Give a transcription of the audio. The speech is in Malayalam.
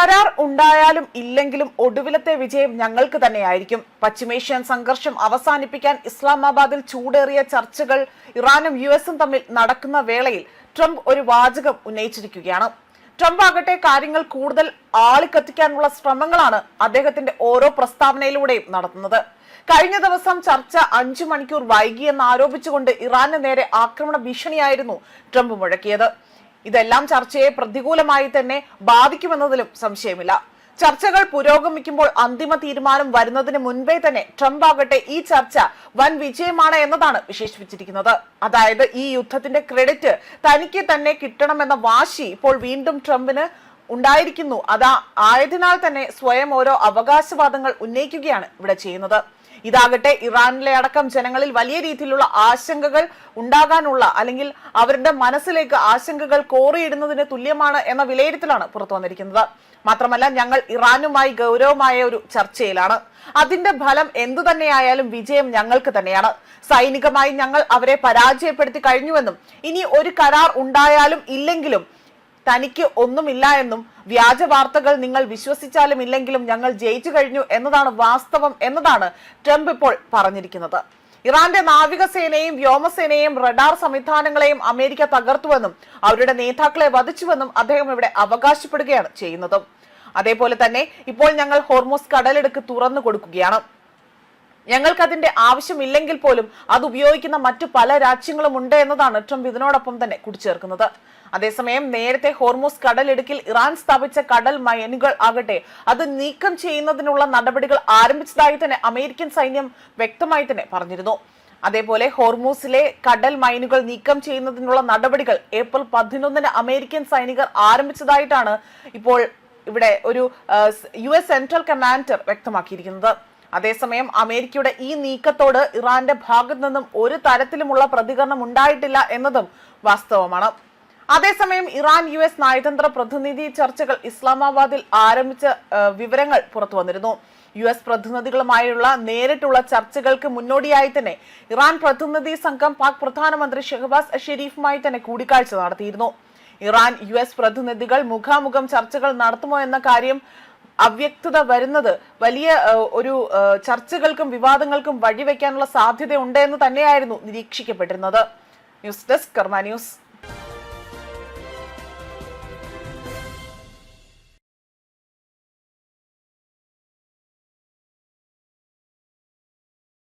കരാർ ഉണ്ടായാലും ഇല്ലെങ്കിലും ഒടുവിലത്തെ വിജയം ഞങ്ങൾക്ക് തന്നെയായിരിക്കും. പശ്ചിമേഷ്യൻ സംഘർഷം അവസാനിപ്പിക്കാൻ ഇസ്ലാമാബാദിൽ ചൂടേറിയ ചർച്ചകൾ ഇറാനും യുഎസും തമ്മിൽ നടക്കുന്ന വേളയിൽ ട്രംപ് ഒരു വാചകം ഉന്നയിച്ചിരിക്കുകയാണ്. ട്രംപ് ആകട്ടെ കാര്യങ്ങൾ കൂടുതൽ ആളിക്കത്തിക്കാനുള്ള ശ്രമങ്ങളാണ് അദ്ദേഹത്തിന്റെ ഓരോ പ്രസ്താവനയിലൂടെയും നടത്തുന്നത്. കഴിഞ്ഞ ദിവസം ചർച്ച 5 മണിക്കൂർ വൈകിയെന്ന് ആരോപിച്ചുകൊണ്ട് ഇറാന് നേരെ ആക്രമണ ഭീഷണിയായിരുന്നു ട്രംപ് മുഴക്കിയത്. ഇതെല്ലാം ചർച്ചയെ പ്രതികൂലമായി തന്നെ ബാധിക്കുമെന്നതിലും സംശയമില്ല. ചർച്ചകൾ പുരോഗമിക്കുമ്പോൾ അന്തിമ തീരുമാനം വരുന്നതിന് മുൻപേ തന്നെ ട്രംപ് ആകട്ടെ ഈ ചർച്ച വൻ വിജയമാണ് എന്നതാണ് വിശേഷിപ്പിച്ചിരിക്കുന്നത്. അതായത് ഈ യുദ്ധത്തിന്റെ ക്രെഡിറ്റ് തനിക്ക് തന്നെ കിട്ടണമെന്ന വാശി ഇപ്പോൾ വീണ്ടും ട്രംപിന് ഉണ്ടായിരിക്കുന്നു. ആയതിനാൽ തന്നെ സ്വയം ഓരോ അവകാശവാദങ്ങൾ ഉന്നയിക്കുകയാണ് ഇവിടെ ചെയ്യുന്നത്. ഇതാകട്ടെ ഇറാനിലെ അടക്കം ജനങ്ങളിൽ വലിയ രീതിയിലുള്ള ആശങ്കകൾ ഉണ്ടാകാനുള്ള അല്ലെങ്കിൽ അവരുടെ മനസ്സിലേക്ക് ആശങ്കകൾ കോറിയിടുന്നതിന് തുല്യമാണ് എന്ന വിലയിരുത്തലാണ് പുറത്തു വന്നിരിക്കുന്നത്. മാത്രമല്ല, ഞങ്ങൾ ഇറാനുമായി ഗൗരവമായ ഒരു ചർച്ചയിലാണ്. അതിന്റെ ഫലം എന്തു തന്നെയായാലും വിജയം ഞങ്ങൾക്ക് തന്നെയാണ്. സൈനികമായി ഞങ്ങൾ അവരെ പരാജയപ്പെടുത്തി കഴിഞ്ഞുവെന്നും ഇനി ഒരു കരാർ ഉണ്ടായാലും ഇല്ലെങ്കിലും തനിക്ക് ഒന്നുമില്ല എന്നും വ്യാജ വാർത്തകൾ നിങ്ങൾ വിശ്വസിച്ചാലും ഇല്ലെങ്കിലും ഞങ്ങൾ ജയിച്ചു കഴിഞ്ഞു എന്നതാണ് വാസ്തവം എന്നതാണ് ട്രംപ് ഇപ്പോൾ പറഞ്ഞിരിക്കുന്നത്. ഇറാന്റെ നാവികസേനയും വ്യോമസേനയും റഡാർ സംവിധാനങ്ങളെയും അമേരിക്ക തകർത്തുവെന്നും അവരുടെ നേതാക്കളെ വധിച്ചുവെന്നും അദ്ദേഹം ഇവിടെ അവകാശപ്പെടുകയാണ് ചെയ്യുന്നത്. അതേപോലെ തന്നെ ഇപ്പോൾ ഞങ്ങൾ ഹോർമൂസ് കടലിടുക്ക് തുറന്നു കൊടുക്കുകയാണ്. ഞങ്ങൾക്ക് അതിന്റെ ആവശ്യമില്ലെങ്കിൽ പോലും അത് ഉപയോഗിക്കുന്ന മറ്റു പല രാജ്യങ്ങളും ഉണ്ട് എന്നതാണ് ട്രംപ് ഇതിനോടൊപ്പം തന്നെ കൂട്ടിച്ചേർക്കുന്നത്. അതേസമയം നേരത്തെ ഹോർമൂസ് കടലിടുക്കിൽ ഇറാൻ സ്ഥാപിച്ച കടൽ മൈനുകൾ ആകട്ടെ അത് നീക്കം ചെയ്യുന്നതിനുള്ള നടപടികൾ ആരംഭിച്ചതായി തന്നെ അമേരിക്കൻ സൈന്യം വ്യക്തമായി തന്നെ പറഞ്ഞിരുന്നു. അതേപോലെ ഹോർമൂസിലെ കടൽ മൈനുകൾ നീക്കം ചെയ്യുന്നതിനുള്ള നടപടികൾ ഏപ്രിൽ 11 അമേരിക്കൻ സൈനികർ ആരംഭിച്ചതായിട്ടാണ് ഇപ്പോൾ ഇവിടെ ഒരു US സെൻട്രൽ കമാൻഡർ വ്യക്തമാക്കിയിരിക്കുന്നത്. അതേസമയം അമേരിക്കയുടെ ഈ നീക്കത്തോട് ഇറാന്റെ ഭാഗത്തു നിന്നും ഒരു തരത്തിലുമുള്ള പ്രതികരണം ഉണ്ടായിട്ടില്ല എന്നതും വാസ്തവമാണ്. അതേസമയം ഇറാൻ US നയതന്ത്ര പ്രതിനിധി ചർച്ചകൾ ഇസ്ലാമാബാദിൽ ആരംഭിച്ച വിവരങ്ങൾ പുറത്തു വന്നിരുന്നു. US പ്രതിനിധികളുമായുള്ള നേരിട്ടുള്ള ചർച്ചകൾക്ക് മുന്നോടിയായി തന്നെ ഇറാൻ പ്രതിനിധി സംഘം പാക് പ്രധാനമന്ത്രി ഷെഹബാസ് ഷെരീഫുമായി തന്നെ കൂടിക്കാഴ്ച നടത്തിയിരുന്നു. ഇറാൻ US പ്രതിനിധികൾ മുഖാമുഖം ചർച്ചകൾ നടത്തുമോ എന്ന കാര്യം അവ്യക്തത വരുന്നത് വലിയ ഒരു ചർച്ചകൾക്കും വിവാദങ്ങൾക്കും വഴിവെക്കാനുള്ള സാധ്യതയുണ്ട് എന്ന് തന്നെയായിരുന്നു നിരീക്ഷിക്കപ്പെട്ടിരുന്നത്. ന്യൂസ് ഡെസ്ക് കർമ്മ ന്യൂസ്.